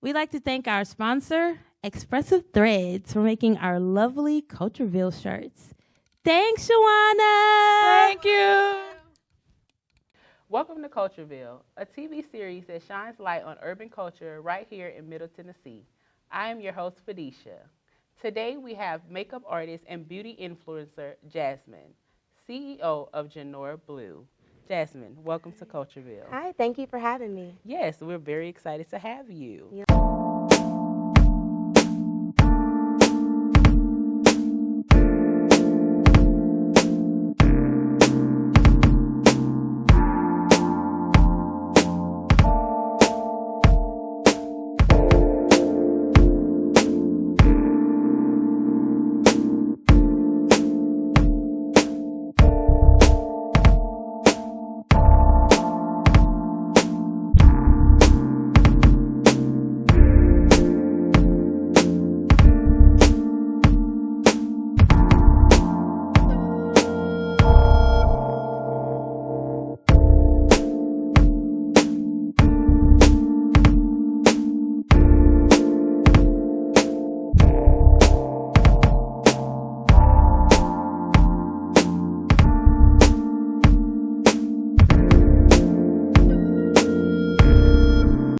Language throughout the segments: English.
We'd like to thank our sponsor, Expressive Threads, for making our lovely CultureVille shirts. Thanks, Shawana. Thank you. Welcome to CultureVille, a TV series that shines light on urban culture right here in Middle Tennessee. I am your host, Felicia. Today we have makeup artist and beauty influencer, Jasmyne, CEO of JaNor Blu. Jasmyne, welcome to CultureVille. Hi, thank you for having me. Yes, we're very excited to have you. Yeah.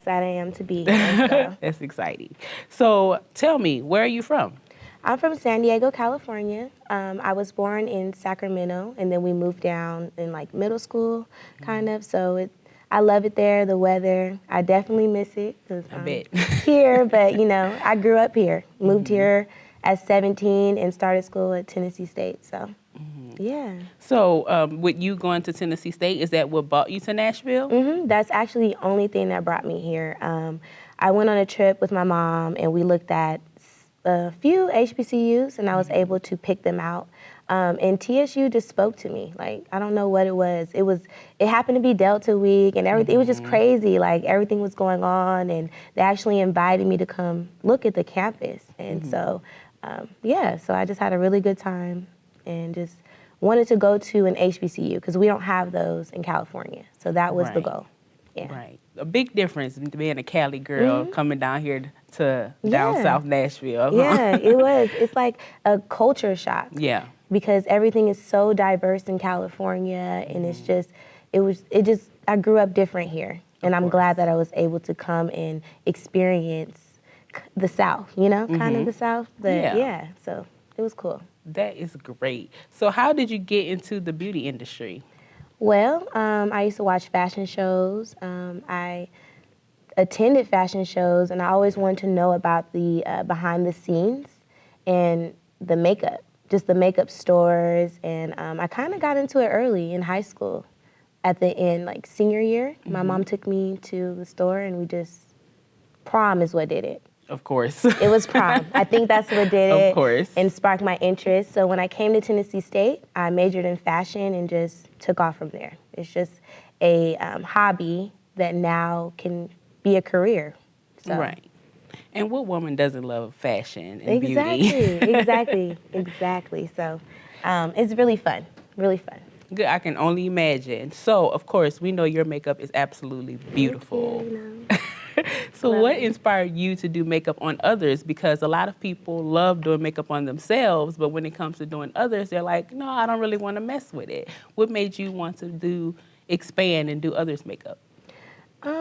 That I am to be here. So. That's exciting. So tell me, where are you from? I'm from San Diego, California. I was born in Sacramento, and then we moved down in like middle school, kind of. So I love it there, the weather. I definitely miss it because I bet. here, but you know, I grew up here, moved here at 17 and started school at Tennessee State, so yeah. So with you going to Tennessee State, is that what brought you to Nashville? That's actually the only thing that brought me here. I went on a trip with my mom and we looked at a few HBCUs and I was able to pick them out. And TSU just spoke to me. Like, I don't know what it was. It happened to be Delta Week and everything. It was just crazy. Like, everything was going on and they actually invited me to come look at the campus. And so, yeah, so I just had a really good time and just wanted to go to an HBCU because we don't have those in California. So that was the goal. Yeah. Right. A big difference in being a Cali girl coming down here to down south Nashville. Yeah, it was. It's like a culture shock. Yeah. Because everything is so diverse in California and it's just, I grew up different here. And I'm glad that I was able to come and experience the South, you know, kind of the South. But yeah, so it was cool. That is great. So how did you get into the beauty industry? Well, I used to watch fashion shows. I attended fashion shows, and I always wanted to know about the behind the scenes and the makeup, just the makeup stores. And I kind of got into it early in high school. At the end, like senior year, my mom took me to the store, and prom is what did it. Of course. It was prom. I think that's what did it. Of course. And sparked my interest. So when I came to Tennessee State, I majored in fashion and just took off from there. It's just a hobby that now can be a career. So. Right. And what woman doesn't love fashion and beauty? Exactly. So it's really fun, really fun. Good, I can only imagine. So, of course, we know your makeup is absolutely beautiful. Thank you. So what inspired you to do makeup on others? Because a lot of people love doing makeup on themselves, but when it comes to doing others, they're like, no, I don't really want to mess with it. What made you want to expand and do others' makeup?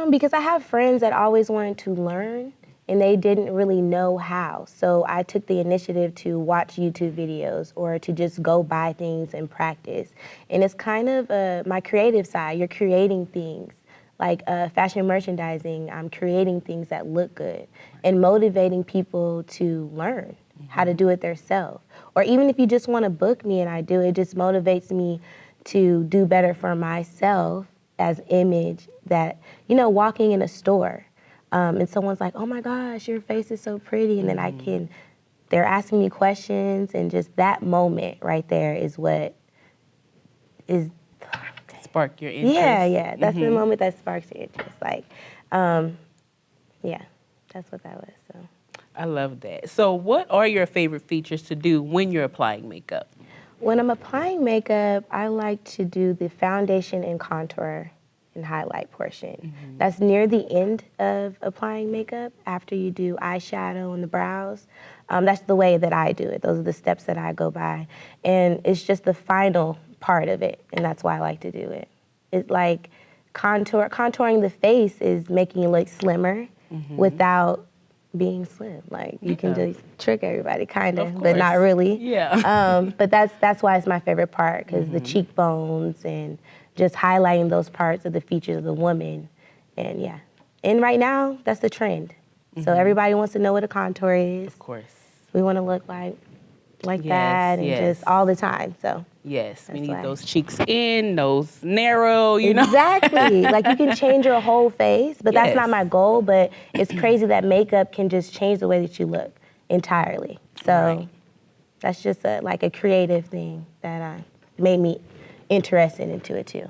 Because I have friends that always wanted to learn, and they didn't really know how. So I took the initiative to watch YouTube videos or to just go buy things and practice. And it's kind of my creative side. You're creating things. Like fashion merchandising, I'm creating things that look good and motivating people to learn how to do it themselves. Or even if you just want to book me and I do, it just motivates me to do better for myself as image that, you know, walking in a store and someone's like, oh my gosh, your face is so pretty. And then they're asking me questions and just that moment right there is what is spark your interest. Yeah. That's the moment that sparks your interest. Like, yeah, that's what that was. So. I love that. So what are your favorite features to do when you're applying makeup? When I'm applying makeup, I like to do the foundation and contour and highlight portion. That's near the end of applying makeup after you do eyeshadow and the brows. That's the way that I do it. Those are the steps that I go by. And it's just the final part of it, and that's why I like to do it. It's like contouring the face is making it look slimmer without being slim. Like you can just trick everybody, kind of, but not really. Yeah. But that's why it's my favorite part, because the cheekbones and just highlighting those parts of the features of the woman, and yeah. And right now, that's the trend. So everybody wants to know what a contour is. Of course. We want to look like that, and just all the time. So. Yes, we need those cheeks in, nose narrow, you know? Exactly. Like you can change your whole face, but that's not my goal. But it's crazy that makeup can just change the way that you look entirely. So that's just like a creative thing that made me interested into it too.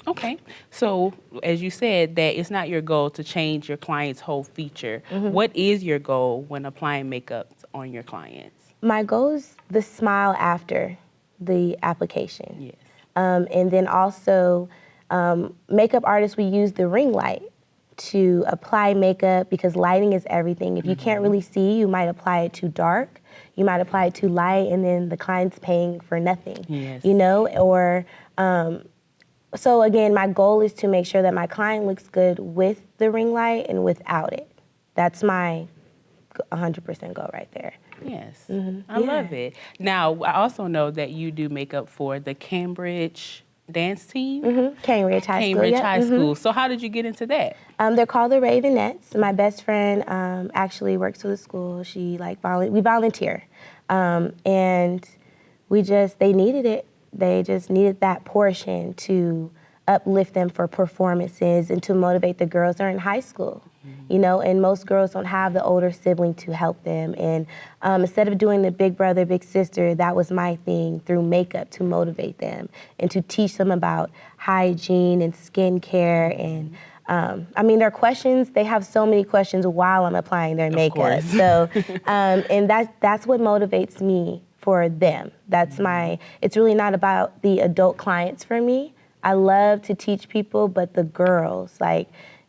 Okay. So as you said, that it's not your goal to change your client's whole feature. What is your goal when applying makeup on your clients? My goal is the smile after the application. Yes. And then also, makeup artists, we use the ring light to apply makeup because lighting is everything. If you can't really see, you might apply it too dark. You might apply it too light, and then the client's paying for nothing. Yes. You know, or so again, my goal is to make sure that my client looks good with the ring light and without it. That's my 100% goal right there. Yes, I love it. Now, I also know that you do makeup for the Cambridge dance team. Cambridge High School. Cambridge High School. So how did you get into that? They're called the Raveonettes. My best friend actually works for the school. She we volunteer, and they needed it. They just needed that portion to uplift them for performances and to motivate the girls. They're in high school. You know, and most girls don't have the older sibling to help them. And instead of doing the big brother, big sister, that was my thing through makeup to motivate them and to teach them about hygiene and skincare. And I mean, their questions, they have so many questions while I'm applying their makeup. So, and that's what motivates me for them. It's really not about the adult clients for me. I love to teach people, but the girls,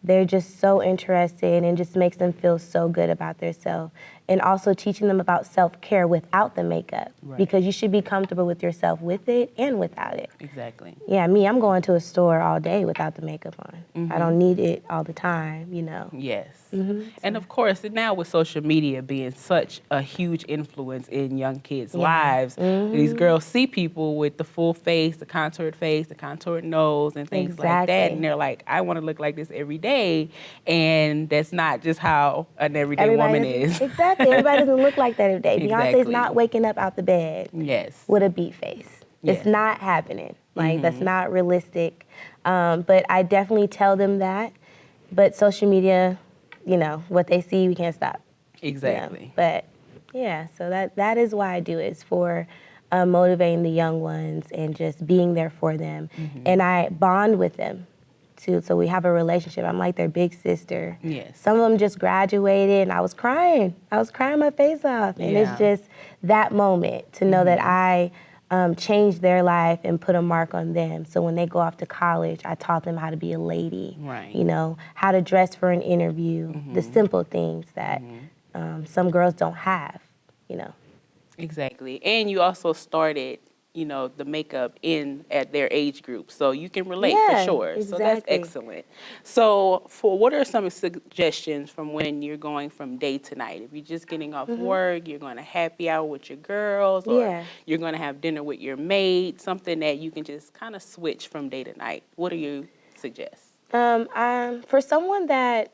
they're just so interested, and just makes them feel so good about themselves. And also teaching them about self-care without the makeup, because you should be comfortable with yourself with it and without it. Exactly. Yeah, I'm going to a store all day without the makeup on. I don't need it all the time, you know. Yes. And of course, now with social media being such a huge influence in young kids' lives, these girls see people with the full face, the contoured nose, and things like that. And they're like, I want to look like this every day. And that's not just how an everyday woman is. Exactly. Everybody doesn't look like that every day. Beyonce's not waking up out the bed with a beat face. It's not happening. That's not realistic. But I definitely tell them that. But social media, you know, what they see, we can't stop. Exactly. You know? But yeah, so that is why I do it. It's for motivating the young ones and just being there for them. And I bond with them. So we have a relationship. I'm like their big sister. Yes. Some of them just graduated, and I was crying. My face off. And it's just that moment to know that I changed their life and put a mark on them. So when they go off to college, I taught them how to be a lady. Right. You know, how to dress for an interview. The simple things that some girls don't have, you know. Exactly. And you also started, you know, the makeup at their age group. So you can relate for sure. Exactly. So that's excellent. So what are some suggestions from when you're going from day to night? If you're just getting off work, you're going to happy hour with your girls, or you're going to have dinner with your maid, something that you can just kind of switch from day to night. What do you suggest? For someone that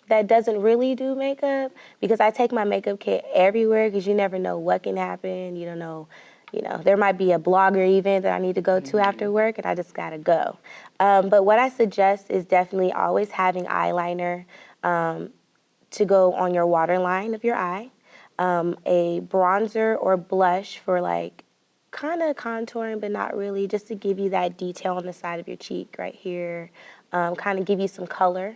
doesn't really do makeup, because I take my makeup kit everywhere, because you never know what can happen. You don't know. You know, there might be a blogger event that I need to go to after work, and I just gotta go. But what I suggest is definitely always having eyeliner to go on your waterline of your eye, a bronzer or blush for kind of contouring, but not really, just to give you that detail on the side of your cheek right here, kind of give you some color.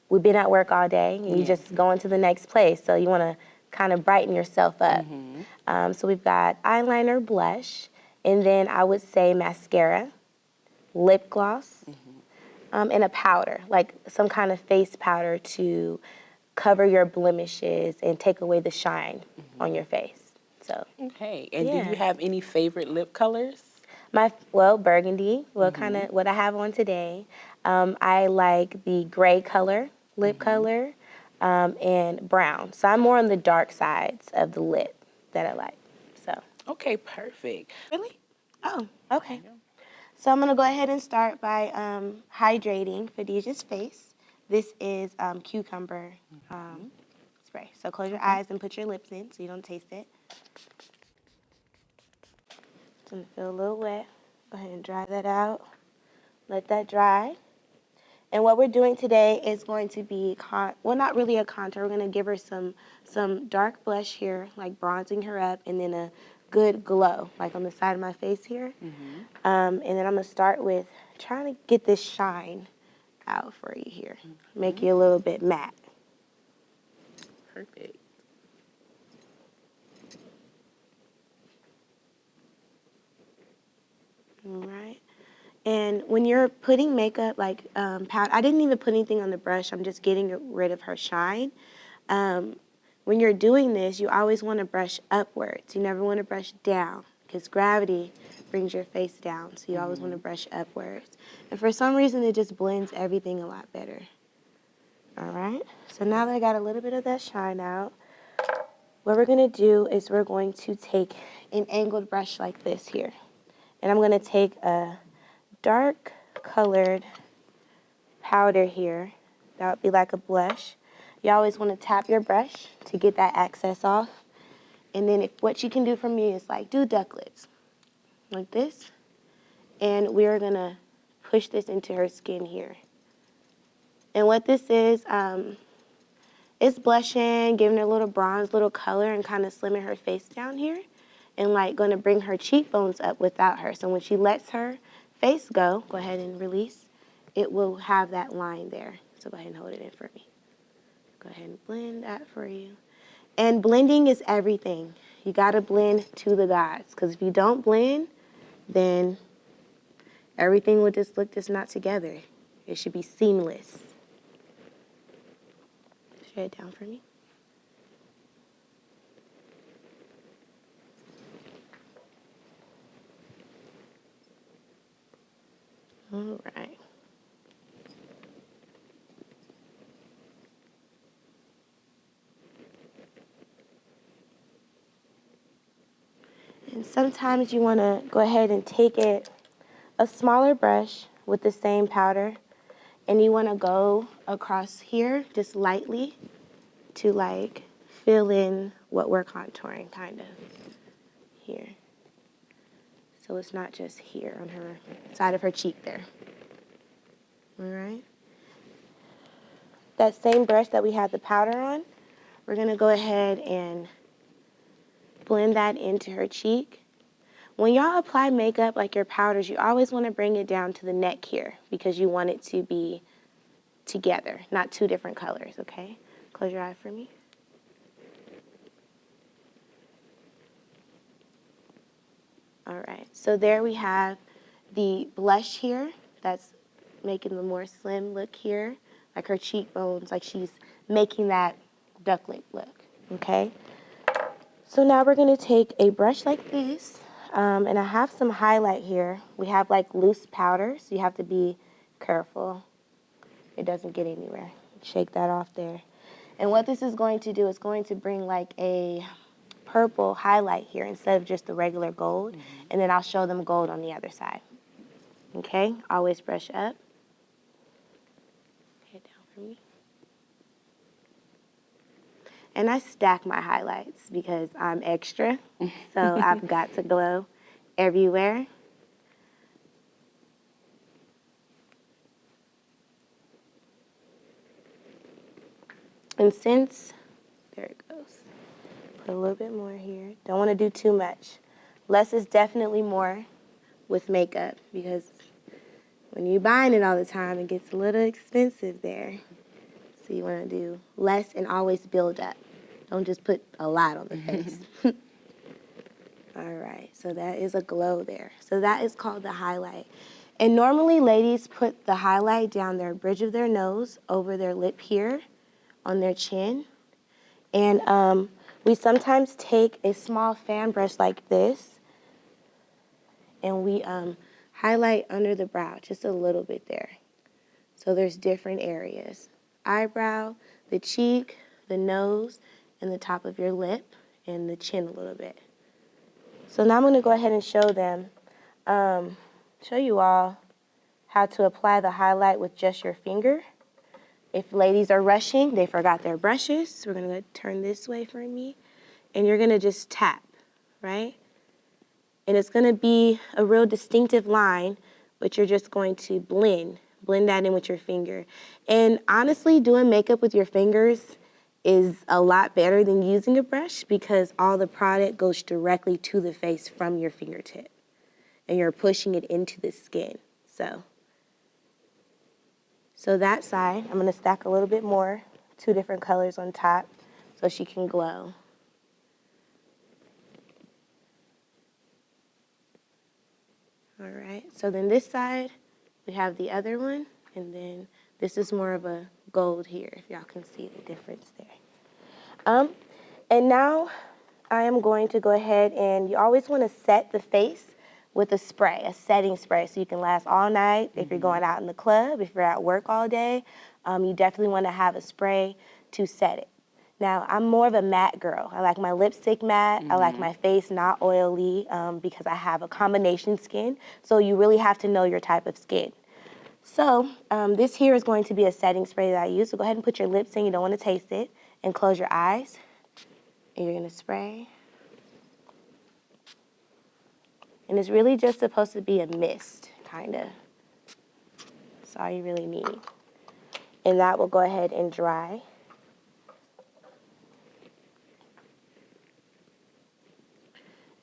We've been at work all day, and you just going to the next place, so you want to kind of brighten yourself up. So we've got eyeliner, blush, and then I would say mascara, lip gloss, and a powder, like some kind of face powder to cover your blemishes and take away the shine on your face. So. Okay, and Yeah. do you have any favorite lip colors? Burgundy, kind of what I have on today. I like the gray color, lip color, and brown. So I'm more on the dark sides of the lip that I like. So. Okay, perfect. Really? Oh, okay. So I'm gonna go ahead and start by hydrating Khadijah's face. This is cucumber spray. So close your eyes and put your lips in so you don't taste it. It's gonna feel a little wet. Go ahead and dry that out. Let that dry. And what we're doing today is going to be, not really a contour. We're going to give her some dark blush here, like bronzing her up, and then a good glow, like on the side of my face here. And then I'm going to start with trying to get this shine out for you here. Make you a little bit matte. Perfect. All right. And when you're putting makeup, like powder, I didn't even put anything on the brush. I'm just getting rid of her shine. When you're doing this, you always want to brush upwards. You never want to brush down because gravity brings your face down. So you always want to brush upwards. And for some reason, it just blends everything a lot better. All right. So now that I got a little bit of that shine out, what we're going to do is we're going to take an angled brush like this here. And I'm going to take a dark colored powder here. That would be like a blush. You always want to tap your brush to get that excess off. And then what you can do for me is like do ducklets, like this. And we're going to push this into her skin here. And what this is, it's blushing, giving her a little bronze, little color, and kind of slimming her face down here. And like going to bring her cheekbones up without her. So when she lets her face go ahead and release, it will have that line there. So go ahead and hold it in for me. Go ahead and blend that for you. And blending is everything. You got to blend to the gods. Because if you don't blend, then everything will just look just not together. It should be seamless. Share it down for me. All right. And sometimes you want to go ahead and take a smaller brush with the same powder, and you want to go across here just lightly to like fill in what we're contouring, kind of here. So it's not just here on her side of her cheek there. All right. That same brush that we had the powder on, we're going to go ahead and blend that into her cheek. When y'all apply makeup like your powders, you always want to bring it down to the neck here because you want it to be together, not two different colors, okay? Close your eye for me. All right, so there we have the blush here that's making the more slim look here, like her cheekbones, like she's making that ducklet look, okay? So now we're going to take a brush like this, and I have some highlight here. We have like loose powder, so you have to be careful. It doesn't get anywhere. Shake that off there. And what this is going to do is going to bring like a purple highlight here instead of just the regular gold, and then I'll show them gold on the other side. Okay, always brush up. Okay, down for me. And I stack my highlights because I'm extra, so I've got to glow everywhere. And since, there it goes, put a little bit more here. Don't want to do too much. Less is definitely more with makeup because when you're buying it all the time, it gets a little expensive there. So you want to do less and always build up. Don't just put a lot on the face. All right, so that is a glow there. So that is called the highlight. And normally ladies put the highlight down their bridge of their nose, over their lip here, on their chin. And we sometimes take a small fan brush like this, and we highlight under the brow, just a little bit there. So there's different areas. Eyebrow, the cheek, the nose, and the top of your lip, and the chin a little bit. So now I'm going to go ahead and show them, show you all how to apply the highlight with just your finger. If ladies are rushing, they forgot their brushes. We're going to turn this way for me. And you're going to just tap, right? And it's going to be a real distinctive line, but you're just going to blend that in with your finger. And honestly, doing makeup with your fingers is a lot better than using a brush because all the product goes directly to the face from your fingertip. And you're pushing it into the skin. So that side, I'm going to stack a little bit more, 2 different colors on top so she can glow. All right, so then this side, we have the other one, and then this is more of a gold here, if y'all can see the difference there. And now I am going to go ahead, and you always want to set the face with a spray, a setting spray, so you can last all night. If you're going out in the club, if you're at work all day, you definitely want to have a spray to set it. Now, I'm more of a matte girl. I like my lipstick matte. I like my face not oily because I have a combination skin. So you really have to know your type of skin. So this here is going to be a setting spray that I use. So go ahead and put your lips in. You don't want to taste it. And close your eyes. And you're going to spray. And it's really just supposed to be a mist, kind of. That's all you really need. And that will go ahead and dry.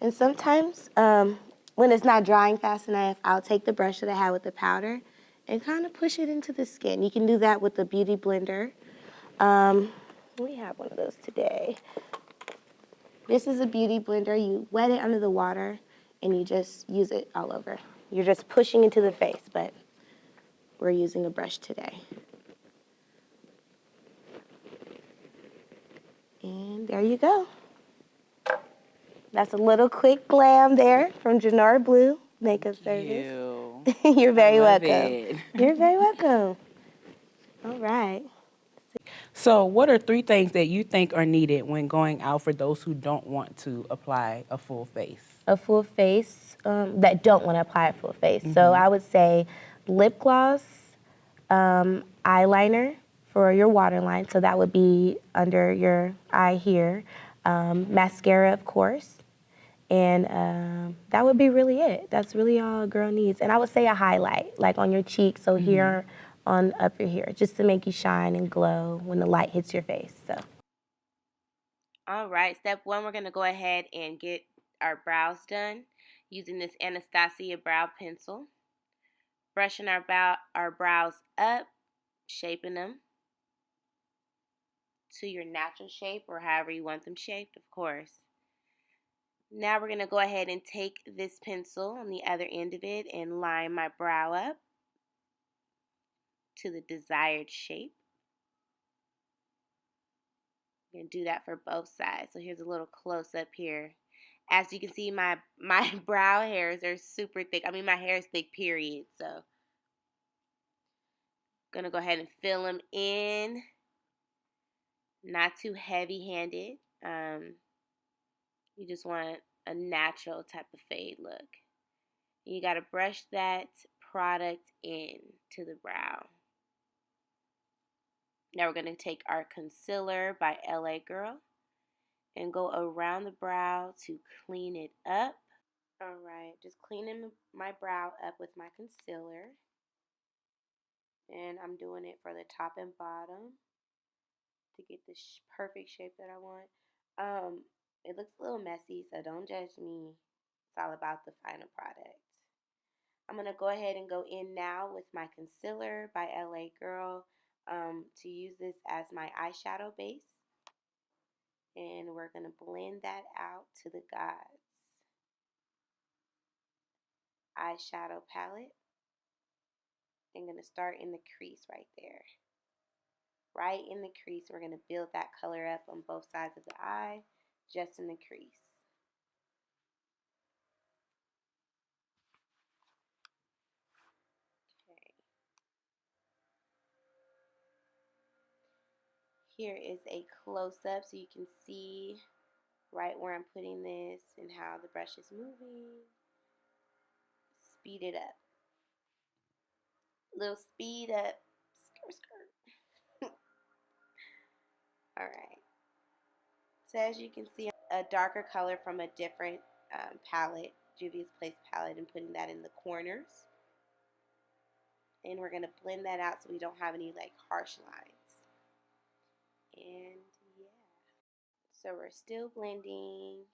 And sometimes when it's not drying fast enough, I'll take the brush that I had with the powder and kind of push it into the skin. You can do that with the beauty blender. We have one of those today. This is a beauty blender. You wet it under the water and you just use it all over. You're just pushing into the face, but we're using a brush today. And there you go. That's a little quick glam there from JaNor Blu Makeup Service. You're very welcome. You're very welcome. All right. So what are 3 things that you think are needed when going out for those who don't want to apply a full face? A full face, that don't want to apply a full face. So I would say lip gloss, eyeliner for your waterline. So that would be under your eye here. Mascara, of course. And that would be really it. That's really all a girl needs. And I would say a highlight, like on your cheek, so here on up your here, just to make you shine and glow when the light hits your face. So. All right, step 1, we're going to go ahead and get our brows done using this Anastasia brow pencil. Brushing our brows up, shaping them to your natural shape or however you want them shaped, of course. Now we're going to go ahead and take this pencil on the other end of it and line my brow up to the desired shape. I'm going to do that for both sides. So here's a little close up here. As you can see, my brow hairs are super thick. I mean, my hair is thick, period. So I'm going to go ahead and fill them in. Not too heavy-handed. You just want a natural type of fade look. You got to brush that product in to the brow. Now we're going to take our concealer by LA Girl and go around the brow to clean it up. Alright, just cleaning my brow up with my concealer. And I'm doing it for the top and bottom to get the perfect shape that I want. It looks a little messy, so don't judge me. It's all about the final product. I'm going to go ahead and go in now with my concealer by LA Girl to use this as my eyeshadow base. And we're going to blend that out to the God's eyeshadow palette. and going to start in the crease right there. Right in the crease, we're going to build that color up on both sides of the eye, just in the crease. Okay. Here is a close-up so you can see right where I'm putting this and how the brush is moving. Speed it up. Little speed up. Skirt, skirt. Alright. So as you can see, a darker color from a different palette, Juvia's Place palette, and putting that in the corners. And we're going to blend that out so we don't have any like harsh lines. And yeah. So we're still blending.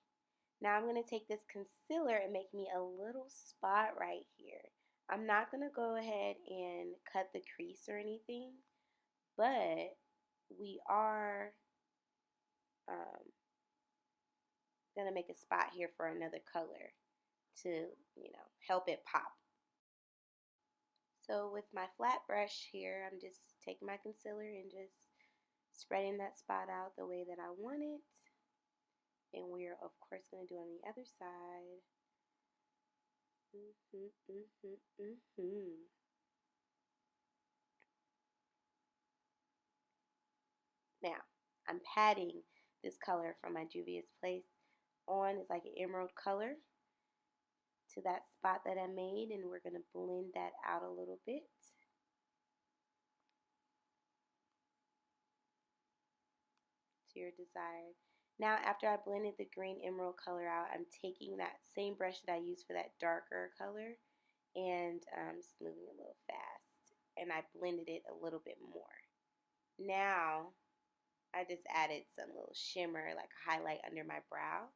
Now I'm going to take this concealer and make me a little spot right here. I'm not going to go ahead and cut the crease or anything, but we are going to make a spot here for another color to, you know, help it pop. So with my flat brush here, I'm just taking my concealer and just spreading that spot out the way that I want it. And we're, of course, going to do on the other side. Now, I'm patting this color from my Juvia's Place on. It's like an emerald color to that spot that I made, and we're going to blend that out a little bit. To your desired. Now, after I blended the green emerald color out, I'm taking that same brush that I used for that darker color and just moving a little fast. And I blended it a little bit more. Now, I just added some little shimmer, like a highlight under my brow.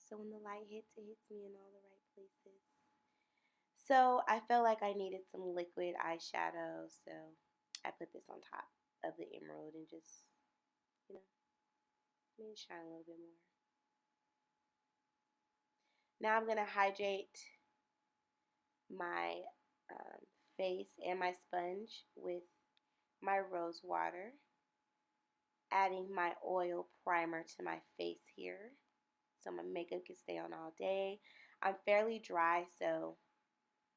So when the light hits, it hits me in all the right places. So I felt like I needed some liquid eyeshadow, so I put this on top of the emerald and just, you know, made it shine a little bit more. Now I'm going to hydrate my face and my sponge with my rose water, adding my oil primer to my face here so my makeup can stay on all day. I'm fairly dry, so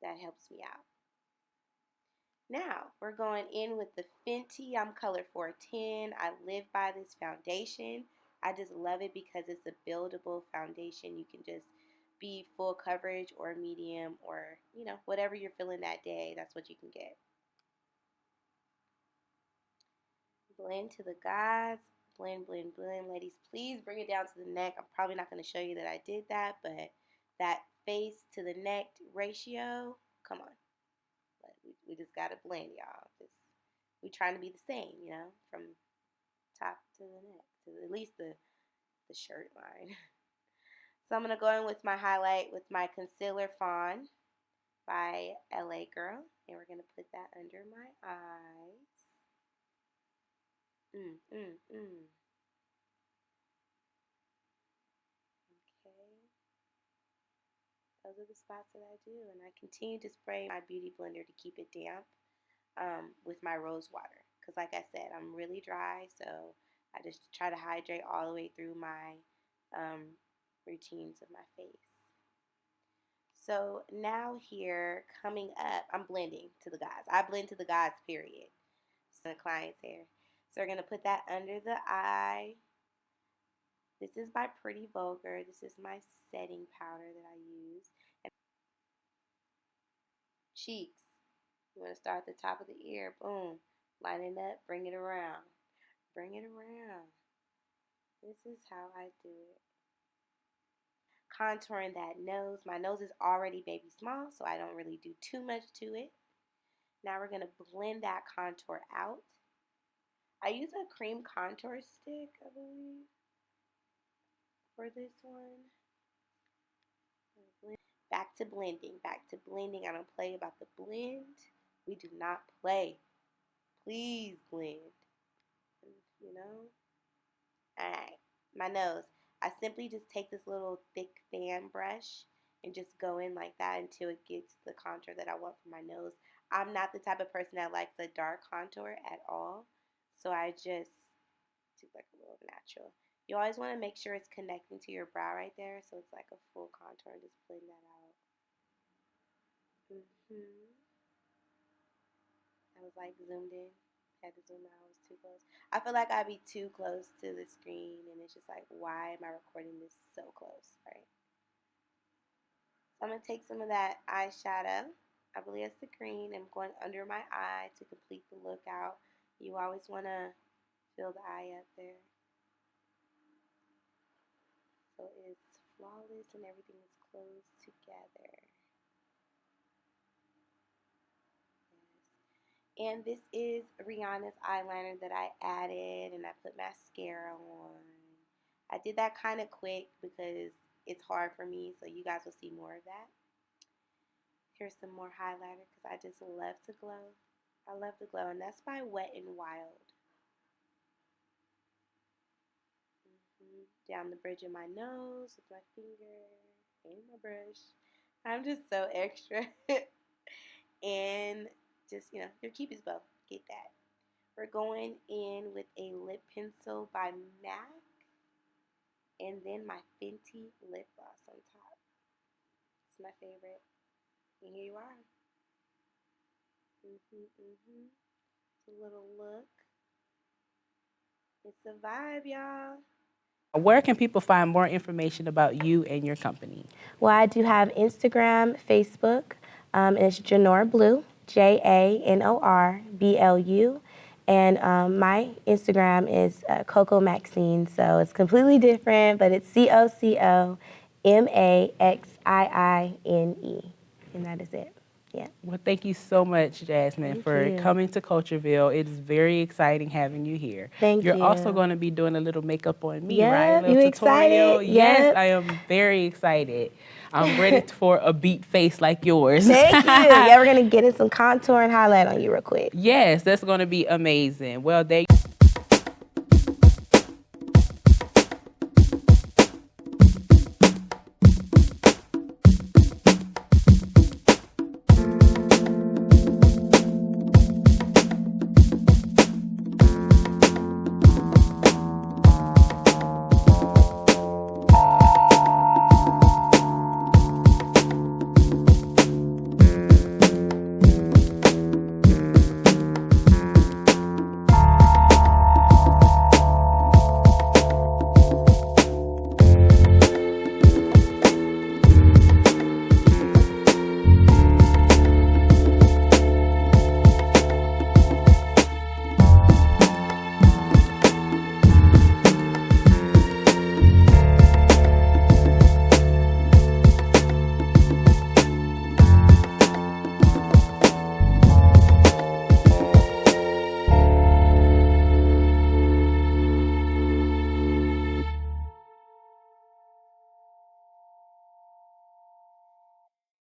that helps me out. Now, we're going in with the Fenty. I'm color 410. I live by this foundation. I just love it because it's a buildable foundation. You can just be full coverage or medium or, you know, whatever you're feeling that day, that's what you can get. Blend to the gods. Blend, blend, blend. Ladies, please bring it down to the neck. I'm probably not going to show you that I did that, but that face to the neck ratio, come on. We just got to blend, y'all. We trying to be the same, you know, from top to the neck, to at least the shirt line. So I'm going to go in with my highlight with my Concealer Fawn by LA Girl. And we're going to put that under my eyes. Okay. Those are the spots that I do. And I continue to spray my beauty blender to keep it damp with my rose water. Because like I said, I'm really dry. So I just try to hydrate all the way through my routines of my face. So now here, coming up, I'm blending to the gods. I blend to the gods, period. So the client's hair. So we're going to put that under the eye. This is by Pretty Vulgar. This is my setting powder that I use. And cheeks. You want to start at the top of the ear. Boom. Line it up. Bring it around. Bring it around. This is how I do it. Contouring that nose. My nose is already baby small, so I don't really do too much to it. Now we're going to blend that contour out. I use a cream contour stick, I believe, for this one. Back to blending. Back to blending. I don't play about the blend. We do not play. Please blend. You know? Alright. My nose. I simply just take this little thick fan brush and just go in like that until it gets the contour that I want for my nose. I'm not the type of person that likes a dark contour at all, so I just do like a little natural. You always want to make sure it's connecting to your brow right there, so it's like a full contour, and just blend that out. I was like zoomed in. Had to zoom out. I was too close. I feel like I'd be too close to the screen, and it's just like, why am I recording this so close, right? So I'm going to take some of that eyeshadow. I believe it's the green. I'm going under my eye to complete the look out. You always want to fill the eye up there. So it's flawless and everything is closed together. And this is Rihanna's eyeliner that I added, and I put mascara on. I did that kind of quick because it's hard for me, so you guys will see more of that. Here's some more highlighter because I just love to glow. I love to glow, and that's by Wet n Wild. Down the bridge of my nose with my finger and my brush. I'm just so extra. And just, you know, your Cupid's bow. Get that. We're going in with a lip pencil by MAC. And then my Fenty lip gloss on top. It's my favorite. And here you are. It's a little look. It's a vibe, y'all. Where can people find more information about you and your company? Well, I do have Instagram, Facebook, and it's JaNor Blu, JaNor Blu. And my Instagram is Coco Maxine, so it's completely different, but it's CocoMaxine, and that is it. Yeah. Well, thank you so much, Jasmine, for coming to CultureVille. It is very exciting having you here. Thank you. You're also going to be doing a little makeup on me, yep, right? A little you tutorial. Excited? Yes, yep. I am very excited. I'm ready for a beat face like yours. Thank you. Yeah, we're going to get in some contour and highlight on you real quick. Yes, that's going to be amazing. Well, there